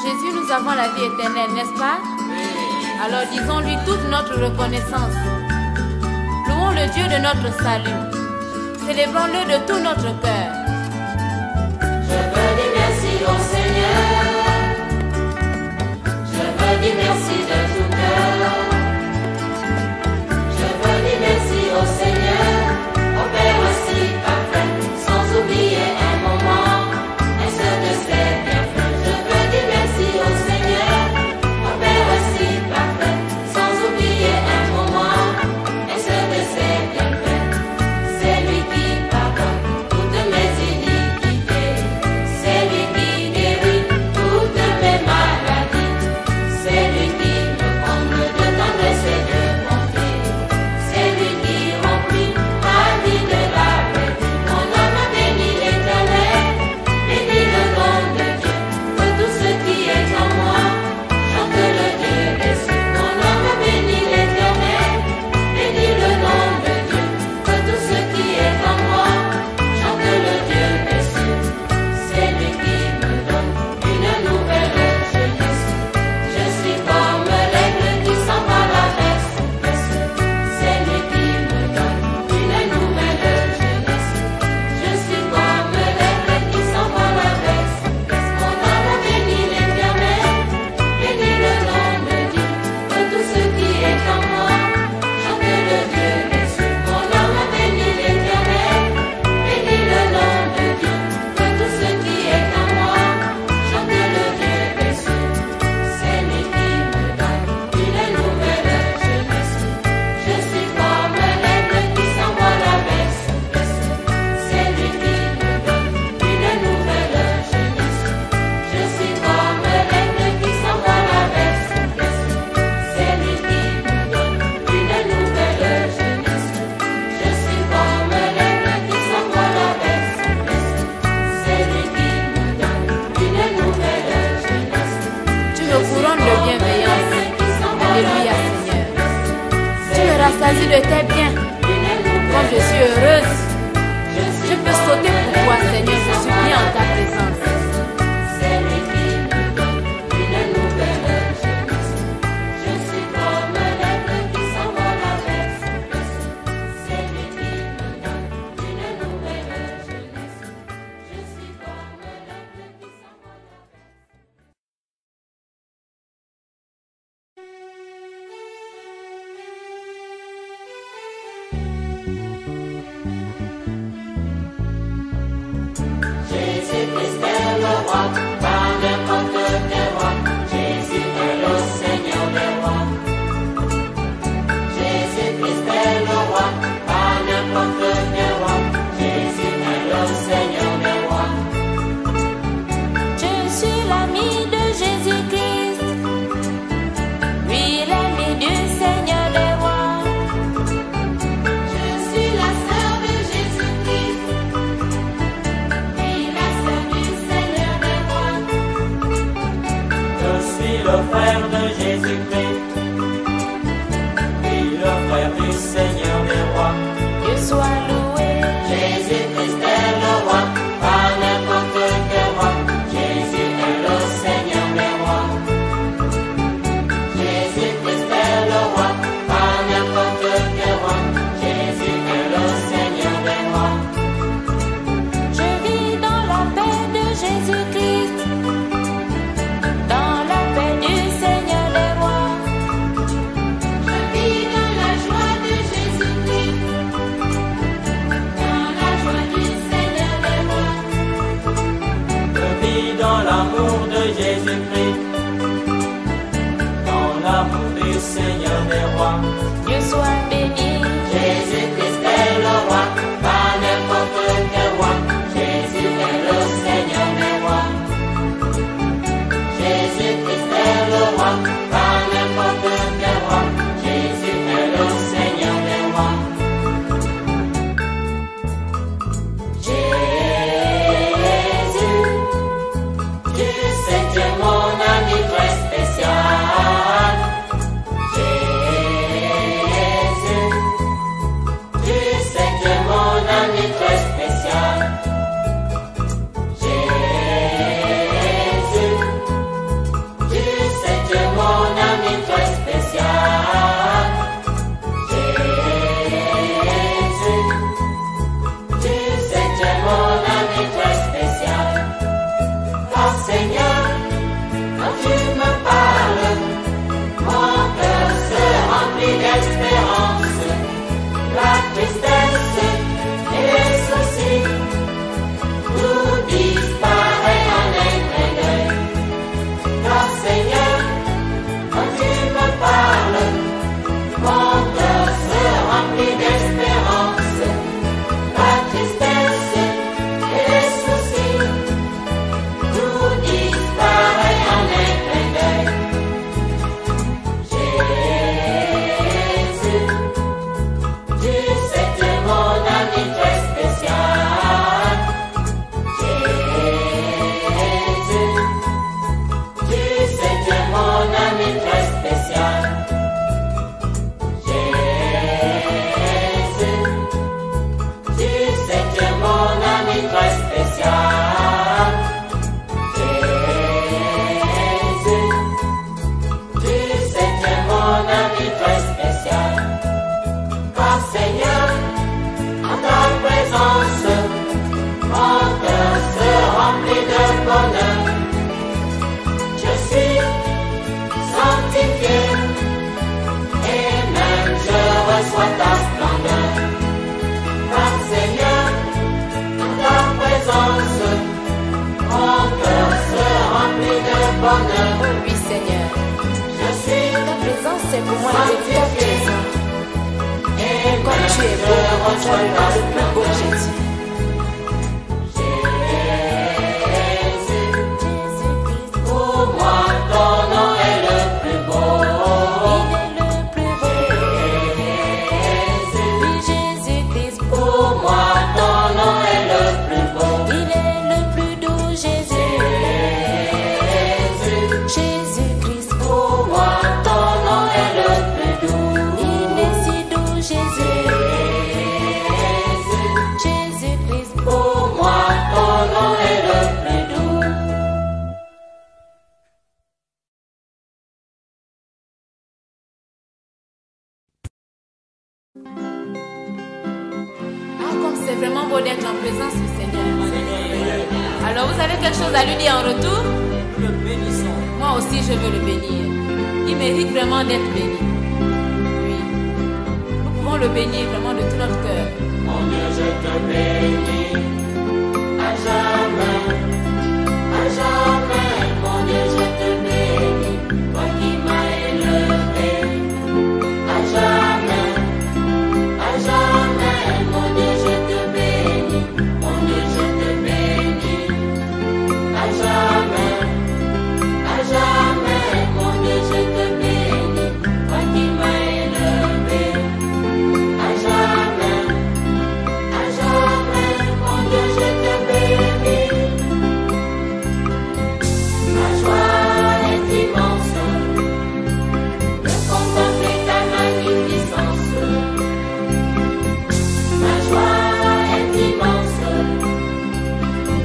Jésus, nous avons la vie éternelle, n'est-ce pas? Alors disons-lui toute notre reconnaissance. Louons le Dieu de notre salut. Célébrons-le de tout notre cœur. Je veux dire merci au Seigneur. Je veux dire merci de tout cœur. Je veux dire merci au Seigneur, au Père aussi parfait, sans oublier un moment, un seul de ses bienfaits. Je veux dire merci au Seigneur, au Père aussi parfait, sans oublier un moment, un seul de ses bienfaits. C'est lui qui pardonne toutes mes iniquités, c'est lui qui guérit toutes mes maladies, c'est lui qui me comble de tendresse et de bonté, c'est lui qui remplit ma vie de la paix. Mon âme bénit l'Éternel, bénit le nom de Dieu, que tout ce qui est en moi chante le Dieu des cieux. Mon âme bénit l'Éternel, bénit le nom de Dieu, que tout ce qui est en moi chante le Dieu des cieux. C'est lui qui me donne une nouvelle jeunesse. Je suis comme l'aigle qui s'envole avec son presse. C'est lui qui me donne une nouvelle jeunesse. Je suis comme l'aigle qui s'envole avec son presse. Mon âme bénit l'Éternel, bénit le nom de Dieu, que tout ce qui est en moi chante le Dieu des cieux. Mon âme bénit l'Éternel, bénit le nom de Dieu, que tout ce qui est en moi chante le Dieu des cieux. C'est lui qui me donne une nouvelle jeunesse. Je suis comme l'aigle qui s'envole avec son presse. C'est lui qui me donne une nouvelle jeunesse. Je suis comme l'aigle qui s'envole avec son presse. C'est lui qui me donne une nouvelle jeunesse. Je suis comme l'aigle qui s'envole avec son presse. C'est lui qui me donne une nouvelle jeunesse. Tu me couronnes de bienveillance. Alléluia, Seigneur. Tu me rassasies de tes biens. Quand je suis heureuse, je peux sauter pour toi, Seigneur. Je suis bien en ta présence. C'est lui qui me donne une nouvelle jeunesse. Je suis comme l'aigle qui s'envole avec son presse. C'est lui qui me donne une nouvelle jeunesse. Je suis comme l'aigle qui s'envole avec. Jésus-Christ est le roi, pas n'importe quel roi. Jésus est le Seigneur des rois. Jésus-Christ est le roi, pas n'importe quel roi. Jésus est le Seigneur des rois. Je suis l'ami de Jésus-Christ, oui l'ami du Seigneur des rois. Je suis la sœur de Jésus-Christ, oui la sœur du Seigneur des rois. Je suis le frère de Jésus-Christ, oui le frère du Seigneur des rois. Dieu soit loué. Jésus-Christ est le roi, pas n'importe quel roi. Jésus est le Seigneur des rois. Jésus-Christ est le roi, pas n'importe quel roi. Jésus est le Seigneur des rois. Je vis dans la paix de Jésus-Christ, dans la paix du Seigneur des rois. Je vis dans la joie de Jésus-Christ, dans la joie du Seigneur des rois. Je vis dans l'amour de Jésus-Christ, dans l'amour du Seigneur des rois. Dieu soit béni. Jésus-Christ est le roi, pas n'importe quel roi. Jésus est le Seigneur des rois. Jésus-Christ est le roi, pas n'importe quel roi. Jésus est le Seigneur des rois. Jésus, tu sais, tu es mon ami très spécial. Jésus, Oh oui, Seigneur. Ta présence, c'est pour moi un véritable trésor. Comme tu es beau, tu es le plus beau, Jésus. C'est vraiment beau d'être en présence du Seigneur. Alors vous avez quelque chose à lui dire en retour? Le bénissons. Moi aussi je veux le bénir. Il mérite vraiment d'être béni. Oui. Nous pouvons le bénir vraiment de tout notre cœur. Mon Dieu, je te bénis à jamais, mon Dieu, je te bénis, toi qui m'as élevé, à jamais, mon Dieu, je te bénis, mon Dieu, je te bénis, à jamais, mon Dieu, je te bénis, toi qui m'as élevé, à jamais, mon Dieu, je te bénis. Ma joie est immense de contempler ta magnificence. Ma joie est immense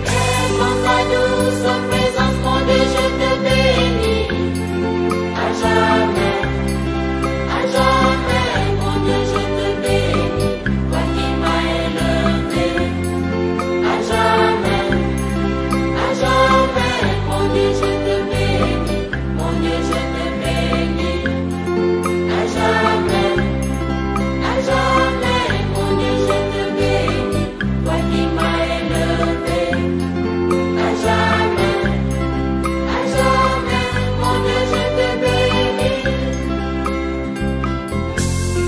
et quand ta douce présence, mon Dieu, je te bénis. À jamais, mon Dieu, je te bénis, toi qui m'as élevé. À jamais, mon Dieu, je te bénis, mon Dieu, je te bénis. À jamais, mon Dieu, je te bénis, toi qui m'as élevé. À jamais, mon Dieu, je te bénis.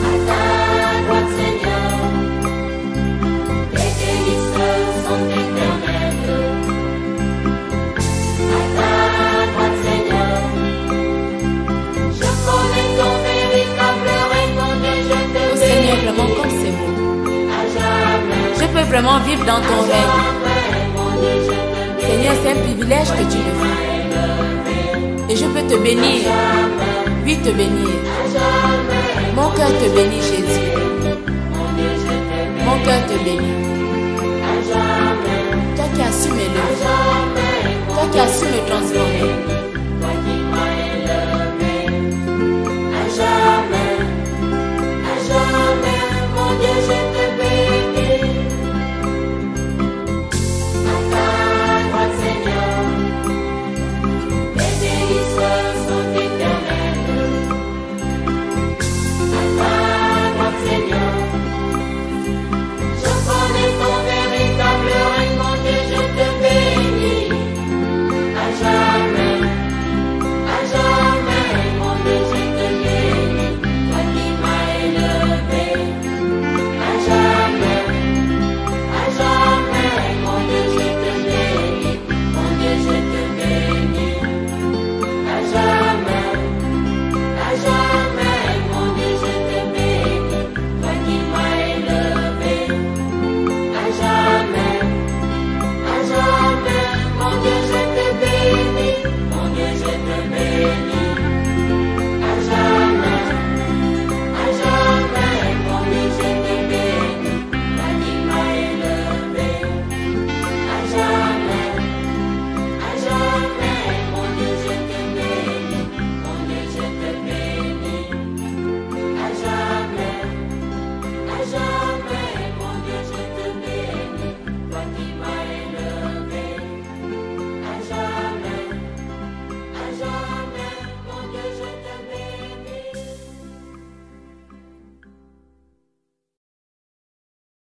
À ta droite, Seigneur, tes délices sont éternelles. À ta droite, Seigneur, je connais ton véritable règne, mon Dieu, je te Oh Seigneur, bénis. vraiment comme c'est beau. À jamais, Je peux vraiment vivre dans ton règne. mon Dieu, je te bénis. Seigneur, c'est un privilège que tu me fais. Et je peux te bénir. Oui, te bénir. Mon cœur te bénit, Jésus. Mon cœur te bénit. Toi qui as su m'élever. Toi qui as su me transformer.